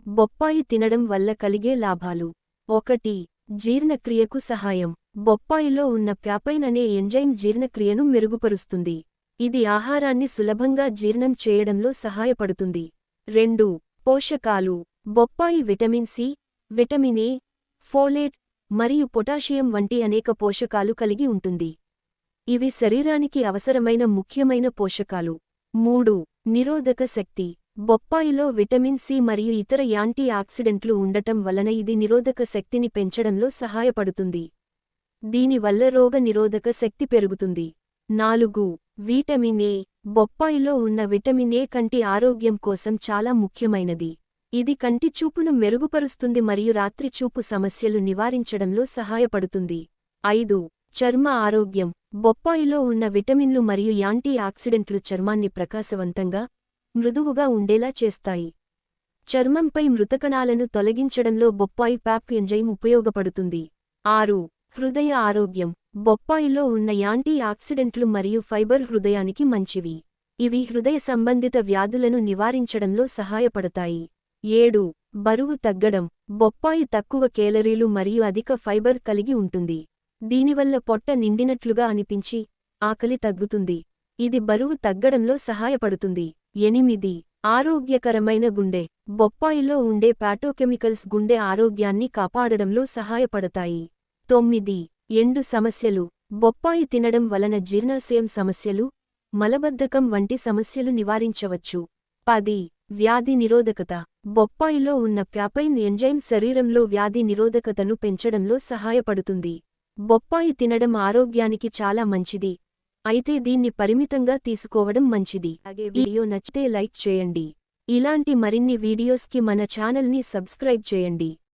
బొప్పాయి తినడం వల్ల కలిగే లాభాలు. 1. జీర్ణక్రియకు సహాయం. బొప్పాయిలో ఉన్న ప్యాపైన్ అనే ఎంజైమ్ జీర్ణక్రియను మెరుగుపరుస్తుంది. ఇది ఆహారాన్ని సులభంగా జీర్ణం చేయడంలో సహాయపడుతుంది. 2. పోషకాలు. బొప్పాయి vitamin C, vitamin A, folate, మరియు పొటాషియం వంటి అనేక పోషకాలు కలిగి ఉంటుంది. ఇవి శరీరానికి అవసరమైన ముఖ్యమైన పోషకాలు. 3. నిరోధక శక్తి. బొప్పాయిలో విటమిన్ సి మరియు ఇతర యాంటీ ఆక్సిడెంట్లు ఉండటం వలన ఇది నిరోధక శక్తిని పెంచడంలో సహాయపడుతుంది. దీనివల్ల రోగ నిరోధక శక్తి పెరుగుతుంది. 4. Vitamin A. బొప్పాయిలో ఉన్న విటమిన్ ఏ కంటి ఆరోగ్యం కోసం చాలా ముఖ్యమైనది. ఇది కంటి చూపును మెరుగుపరుస్తుంది మరియు రాత్రి చూపు సమస్యలు నివారించడంలో సహాయపడుతుంది. 5. చర్మ ఆరోగ్యం. బొప్పాయిలో ఉన్న విటమిన్లు మరియు యాంటీ ఆక్సిడెంట్లు చర్మాన్ని ప్రకాశవంతంగా, మృదువుగా ఉండేలా చేస్తాయి. చర్మంపై మృతకణాలను తొలగించడంలో బొప్పాయి ప్యాప్ ఎంజైమ్ ఉపయోగపడుతుంది. 6. హృదయ ఆరోగ్యం. బొప్పాయిలో ఉన్న యాంటీ ఆక్సిడెంట్లు మరియు ఫైబర్ హృదయానికి మంచివి. ఇవి హృదయ సంబంధిత వ్యాధులను నివారించడంలో సహాయపడతాయి. 7. బరువు తగ్గడం. బొప్పాయి తక్కువ కేలరీలు మరియు అధిక ఫైబర్ కలిగి ఉంటుంది. దీనివల్ల పొట్ట నిండినట్లుగా అనిపించి, ఆకలి తగ్గుతుంది. ఇది బరువు తగ్గడంలో సహాయపడుతుంది. 8. ఆరోగ్యకరమైన గుండె. బొప్పాయిలో ఉండే ప్యాటోకెమికల్స్ గుండె ఆరోగ్యాన్ని కాపాడడంలో సహాయపడతాయి. 9. ఎండు సమస్యలు. బొప్పాయి తినడం వలన జీర్ణాశయం సమస్యలు, మలబద్ధకం వంటి సమస్యలు నివారించవచ్చు. 10. వ్యాధి నిరోధకత. బొప్పాయిలో ఉన్న ప్యాపైన్ ఎంజైమ్ శరీరంలో వ్యాధి నిరోధకతను పెంచడంలో సహాయపడుతుంది. బొప్పాయి తినడం ఆరోగ్యానికి చాలా మంచిది, అయితే దీన్ని పరిమితంగా తీసుకోవడం మంచిది. అలాగే వీడియో నచ్చితే లైక్ చేయండి. ఇలాంటి మరిన్ని వీడియోస్కి మన ఛానల్ని సబ్స్క్రైబ్ చేయండి.